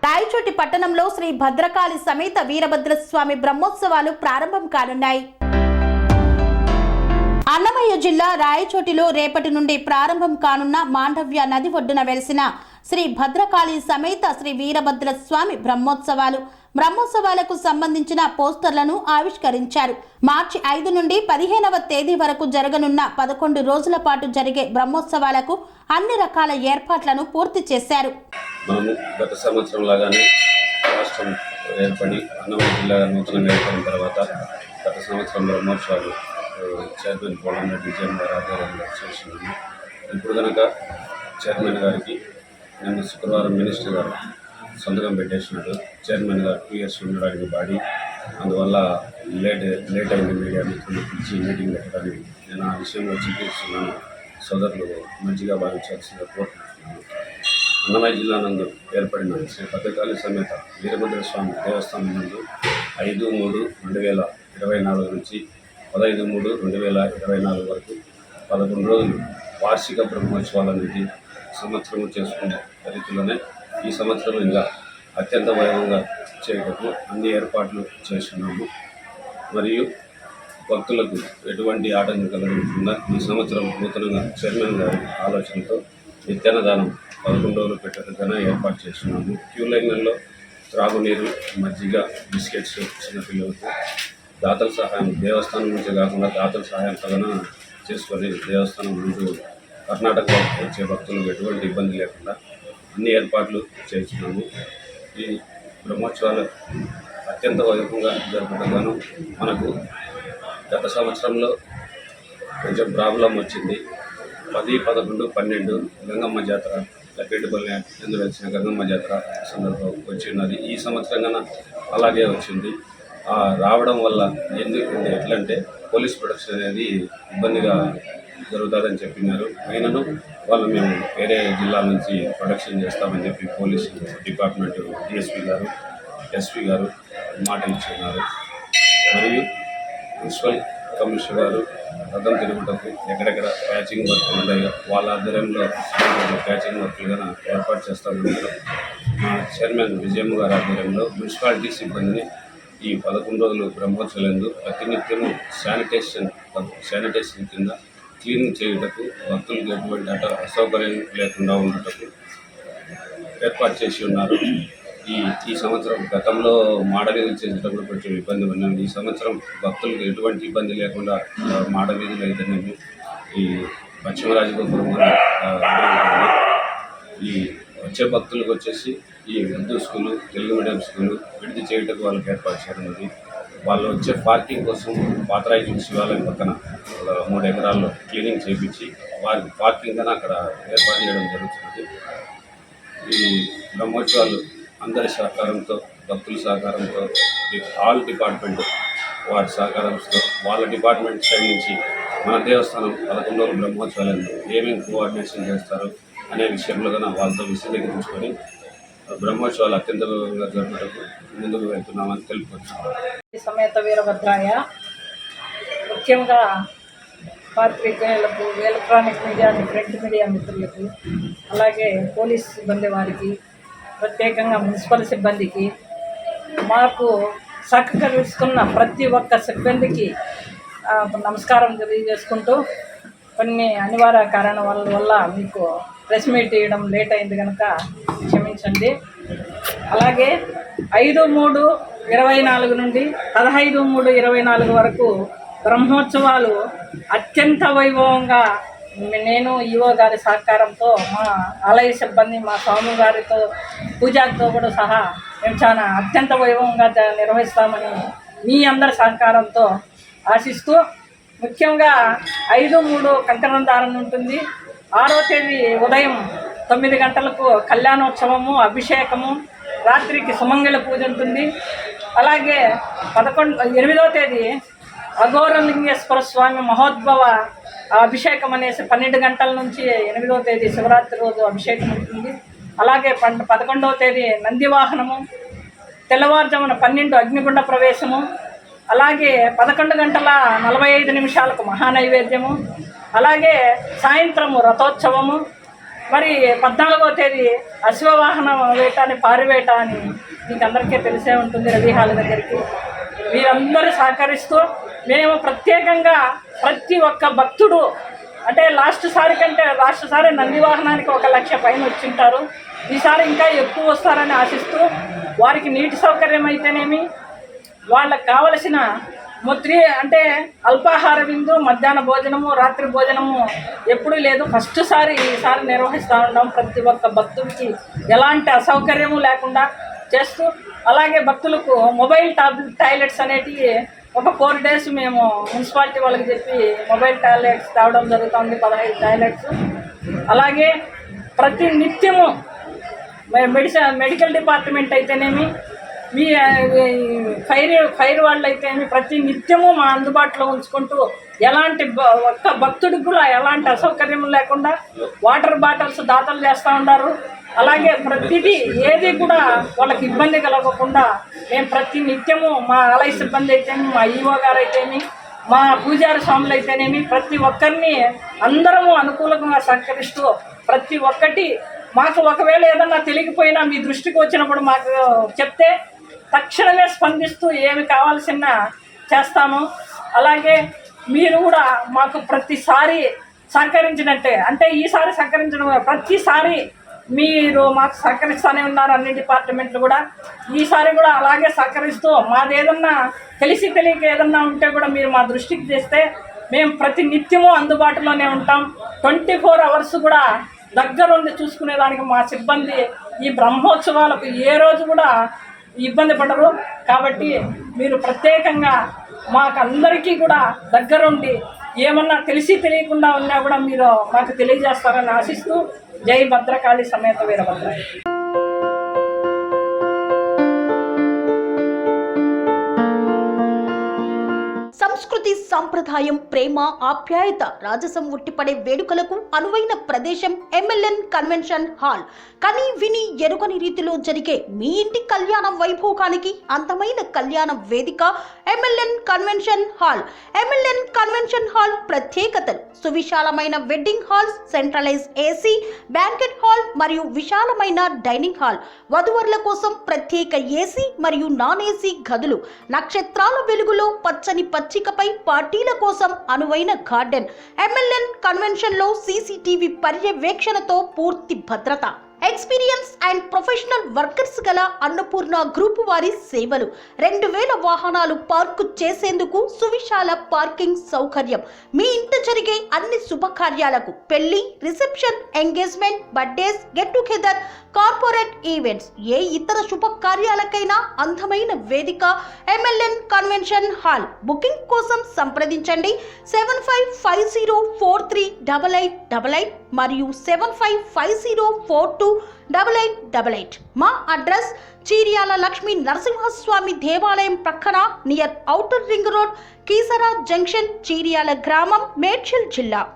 రాయచోటి పట్టణంలో శ్రీ భద్రకాళి సమేత వీరభద్రస్వామి బ్రహ్మోత్సవాలు ప్రారంభం కానున్నాయి. అన్నమయ్య జిల్లా రాయచోటిలో రేపటి నుండి ప్రారంభం కానున్న మాండవ్య నది ఒడ్డున వెలిసిన శ్రీ భద్రకాళి సమేత శ్రీ వీరభద్రస్వామి బ్రహ్మోత్సవాలకు సంబంధించిన పోస్టర్లను ఆవిష్కరించారు. మార్చి 5 నుండి 15వ తేదీ వరకు జరగనున్న 11 రోజుల పాటు జరిగే బ్రహ్మోత్సవాలకు అన్ని రకాల ఏర్పాట్లను పూర్తి చేశారు. గత సంవత్సరం లాగానే రాష్ట్రం ఏర్పడి అన్నమయ్య జిల్లా నూతనంగా ఏర్పడిన తర్వాత గత సంవత్సరం బ్రహ్మోత్సవాలు చైర్మన్ పోలంరెడ్డి విజయం గారు ఆధ్వర్యంలో చేస్తున్నాము. ఇప్పుడు కనుక చైర్మన్ గారికి నిన్న శుక్రవారం మినిస్టర్ గారు సంతకం పెట్టేసినారు. చైర్మన్ గారు 2 years ఉండడానికి బాడీ, అందువల్ల లేట్ అయింది. మీడియా మిత్రులు పిలిచి మీటింగ్ పెట్టడానికి నేను ఆ విషయంలో చింతిస్తున్నాను. సోదరులు మంచిగా భావించాల్సిందిగా కోరుకుంటున్నాను. అన్నమయ్య జిల్లా నందు ఏర్పడిన శ్రీ భద్రకాళి సమేత వీరభద్రస్వామి దేవస్థానం నందు 5/3/2024 నుంచి 15/3/2024 వరకు 11 రోజులు వార్షిక బ్రహ్మోత్సవాలు అనేది సంవత్సరం చేసుకునే రీతిలోనే ఈ సంవత్సరం ఇంకా అత్యంత వైభవంగా చేయటకు అన్ని ఏర్పాట్లు చేస్తున్నాము. మరియు భక్తులకు ఎటువంటి ఆటంకం కలగకుండా ఈ సంవత్సరం నూతనంగా చైర్మన్ గారి ఆలోచనతో నిత్యాన్నదానం 11 రోజులు పెట్టేందుకైనా ఏర్పాటు చేస్తున్నాము. క్యూ లైన్లలో త్రాగునీరు, మజ్జిగ, బిస్కెట్స్ చిన్నపిల్లలకు దాతల సహాయం దేవస్థానం నుంచి కాకుండా దాతల సహాయం తగన చేసుకొని దేవస్థానం నుండి కర్ణాటకలో వచ్చే భక్తులకు ఎటువంటి ఇబ్బంది లేకుండా అన్ని ఏర్పాట్లు చేస్తున్నాము. ఈ బ్రహ్మోత్సవాలు అత్యంత వైభవంగా జరుపుకుంటాను. మనకు గత సంవత్సరంలో కొంచెం ప్రాబ్లం వచ్చింది. 10, 11, 12 గంగమ్మ జాతర లక్కేటిపల్లి ఎందుకు వచ్చిన గంగమ్మ జాతర సందర్భం వచ్చినది. ఈ సంవత్సరం కన్నా అలాగే వచ్చింది. రావడం వల్ల ఎట్లంటే పోలీస్ ప్రొటెక్షన్ అనేది ఇబ్బందిగా జరుగుతుందని చెప్పినారు. అయినను వాళ్ళు మేము వేరే జిల్లా నుంచి ప్రొటెక్షన్ చేస్తామని చెప్పి పోలీసు డిపార్ట్మెంట్ డిఎస్పీ గారు, ఎస్పీ గారు మాట ఇచ్చున్నారు. మరియు మున్సిపల్ కమిషనర్ గారు రథం తిరుగుటకు ఎక్కడెక్కడ ప్యాచింగ్ వర్క్లు ఉన్నాయో వాళ్ళ ఆధ్వర్యంలో ప్యాచింగ్ వర్క్లు కానీ ఏర్పాటు చేస్తామన్నారు. మా చైర్మన్ విజయమ్మ గారి ఆధ్వర్యంలో మున్సిపాలిటీ సిబ్బందిని ఈ 11 రోజులు బ్రహ్మోత్సవాలందు ప్రతినిత్యము శానిటేషన్ కింద క్లీనింగ్ చేయుటకు, భక్తులకు ఎటువంటి అసౌకర్యం లేకుండా ఉండటకు ఏర్పాటు చేసి ఉన్నారు. ఈ సంవత్సరం గతంలో మాడవీధులు చేసేటప్పుడు కొంచెం ఇబ్బంది ఉన్నాము. ఈ సంవత్సరం భక్తులకు ఎటువంటి ఇబ్బంది లేకుండా మాడవీధులు అయితేనేమి ఈ పశ్చిమరాజగోపురం ఈ వచ్చే భక్తులకు వచ్చేసి ఈ Urdu school, Telugu medium school విడిది చేయటకు వాళ్ళకి ఏర్పాటు చేయనున్నది. వాళ్ళు వచ్చే పార్కింగ్ కోసం పాతరాయి శివాలయం పక్కన 3 ఎకరాల్లో క్లీనింగ్ చేయించి వారికి పార్కింగ్ అని అక్కడ ఏర్పాటు చేయడం జరుగుతుంది. ఈ బ్రహ్మోత్సవాలు అందరి సహకారంతో, భక్తుల సహకారంతో, ఆల్ డిపార్ట్మెంట్ వారి సహకారంతో, వాళ్ళ డిపార్ట్మెంట్ సైడ్ నుంచి మన దేవస్థానం 11 రోజుల బ్రహ్మోత్సవాలను ఏమేమి కోఆర్డినేషన్ చేస్తారు అనే విషయంలో కానీ వాళ్ళతో విశదీకరించుకొని బ్రహ్మోత్సవాలు అత్యంత జరుపుటకు ముందుకు వెళ్తున్నామని తెలుపుతున్నాం. సమేత వీరభద్రాయ ముఖ్యంగా పాత్రికేయులకు, ఎలక్ట్రానిక్ మీడియా, ప్రింట్ మీడియా మిత్రులకు, అలాగే పోలీస్ సిబ్బంది వారికి, ప్రత్యేకంగా మున్సిపల్ సిబ్బందికి, మాకు సహకరిస్తున్న ప్రతి ఒక్క సిబ్బందికి నమస్కారం తెలియజేసుకుంటూ, కొన్ని అనివార్య కారణాల వల్ల మీకు ప్రెస్ మీట్ చేయడం లేట్ అయింది కనుక క్షమించండి. అలాగే 5/3/24 నుండి 15/3/24 వరకు బ్రహ్మోత్సవాలు అత్యంత వైభవంగా నేను ఈవో గారి సహకారంతో, మా ఆలయ సిబ్బంది, మా స్వామి గారితో, పూజారితో కూడా సహా మేము చాలా అత్యంత వైభవంగా నిర్వహిస్తామని మీ అందరి సహకారంతో ఆశిస్తూ, ముఖ్యంగా 5/3 కంకణం దారం ఉంటుంది. 6వ తేదీ ఉదయం 9 గంటలకు కళ్యాణోత్సవము, అభిషేకము, రాత్రికి సుమంగళ పూజ ఉంటుంది. అలాగే 8వ తేదీ అఘోరలింగేశ్వర స్వామి మహోద్భవ అభిషేకం అనేసి 12 గంటల నుంచి 8వ తేదీ శివరాత్రి రోజు అభిషేకం ఉంటుంది. అలాగే 11వ తేదీ నందివాహనము, తెల్లవారుజామున 12 అగ్నిగుండ ప్రవేశము, అలాగే 11:45 మహానైవేద్యము, అలాగే సాయంత్రము రథోత్సవము, మరి 14వ తేదీ అశ్వవాహన వేట అని పారివేట అని మీకు అందరికీ తెలిసే ఉంటుంది రవి హాల్ దగ్గరికి. మీరందరూ సహకరిస్తూ మేము ప్రత్యేకంగా ప్రతి ఒక్క భక్తుడు అంటే లాస్ట్ సారి నంది వాహనానికి 1 లక్ష పైన వచ్చింటారు. ఈసారి ఇంకా ఎక్కువ వస్తారని ఆశిస్తూ వారికి నీటి సౌకర్యం అయితేనేమి, వాళ్ళకి కావలసిన అంటే అల్పాహార విందు, మధ్యాహ్న భోజనము, రాత్రి భోజనము ఎప్పుడూ లేదు. ఈసారి నిర్వహిస్తూ ఉన్నాం. ప్రతి ఒక్క భక్తుడికి ఎలాంటి అసౌకర్యము లేకుండా చేస్తూ, అలాగే భక్తులకు మొబైల్ టాయిలెట్స్ అనేటివి ఒక 4 days మేము మున్సిపాలిటీ వాళ్ళకి చెప్పి మొబైల్ టాయిలెట్స్ తేవడం జరుగుతుంది, 15 టాయిలెట్స్. అలాగే ప్రతి నిత్యము మెడికల్ డిపార్ట్మెంట్ అయితేనేమి, మీ ఫైర్ వాళ్ళు అయితేనేమి ప్రతి నిత్యము మా అందుబాటులో ఉంచుకుంటూ ఎలాంటి ఒక్క భక్తుడికి కూడా ఎలాంటి అసౌకర్యం లేకుండా వాటర్ బాటిల్స్ దాతలు చేస్తూ ఉన్నారు. అలాగే ప్రతిదీ ఏది కూడా వాళ్ళకి ఇబ్బంది కలగకుండా మేము ప్రతి నిత్యము మా ఆలయ సిబ్బంది అయితేనేమి, మా ఈవో గారు అయితేనేమి, మా పూజారి స్వాములు అయితేనేమి ప్రతి ఒక్కరిని అందరము అనుకూలంగా సహకరిస్తూ ప్రతి ఒక్కటి మాకు ఒకవేళ ఏదన్నా తెలియకపోయినా మీ దృష్టికి వచ్చినప్పుడు మాకు చెప్తే తక్షణమే స్పందిస్తూ ఏమి కావాల్సిన చేస్తాము. అలాగే మీరు కూడా మాకు ప్రతిసారి సహకరించినట్టే, అంటే ఈసారి సహకరించడం ప్రతిసారి మీరు మాకు సహకరిస్తూనే ఉన్నారు అన్ని డిపార్ట్మెంట్లు కూడా. ఈసారి కూడా అలాగే సహకరిస్తూ మాది ఏదన్నా తెలియక ఏదన్నా ఉంటే కూడా మీరు మా దృష్టికి తెస్తే మేము ప్రతి నిత్యము అందుబాటులోనే ఉంటాం. 24 hours కూడా దగ్గరుండి చూసుకునేదానికి మా సిబ్బంది ఈ బ్రహ్మోత్సవాలకు ఏ రోజు కూడా ఇబ్బంది పడరు. కాబట్టి మీరు ప్రత్యేకంగా మాకందరికీ కూడా దగ్గరుండి ఏమన్నా తెలియకుండా ఉన్నా కూడా మీరు మాకు తెలియజేస్తారని ఆశిస్తూ జై భద్రకాళి సమేత వీరభద్ర. సంస్కృతి, సంప్రదాయం, ప్రేమ, ఆప్యాయత, రాజసం ఉట్టిపడే వేడుకలకు అనువైన ప్రదేశం MLN కన్వెన్షన్ హాల్. కని విని ఎరుగని రీతిలో జరిగే మీ ఇంటి కళ్యాణ వైభోగానికి అందమైన కళ్యాణ వేదిక MLN convention hall. MLN convention hall ప్రత్యేకతలు: సువిశాలమైన wedding hall, centralise AC banquet hall మరియు విశాలమైన డైనింగ్ హాల్, వధువరుల కోసం ప్రత్యేక AC మరియు నాన్ AC గదులు, నక్షత్రాల వెలుగులో పచ్చని పచ్చికపై పార్టీల కోసం అనువైన గార్డెన్. MLN కన్వెన్షన్ లో CCTV పర్యవేక్షణతో పూర్తి భద్రత. ఎక్స్పీరియన్స్ అండ్ ప్రొఫెషనల్ వర్కర్స్ గల అన్నపూర్ణ గ్రూప్ వారి సేవలు. 2000 వాహనాలు పార్కు చేసేందుకు సువిశాల పార్కింగ్ సౌకర్యం. మీ ఇంట జరిగే అన్ని శుభకార్యాలకు, పెళ్లి, reception, engagement, birthdays, get together, corporate events, ఏ ఇతర శుభకార్యాలకైనా అందమైన వేదిక MLN కన్వెన్షన్ హాల్. బుకింగ్ కోసం సంప్రదించండి 7550438888 మరియు 7550428888. మా అడ్రస్ చీర్యాల లక్ష్మీ నరసింహస్వామి దేవాలయం ప్రక్కన, near outer ring road, Keesara junction, Cheeryal గ్రామం, మేడ్చల్ జిల్లా.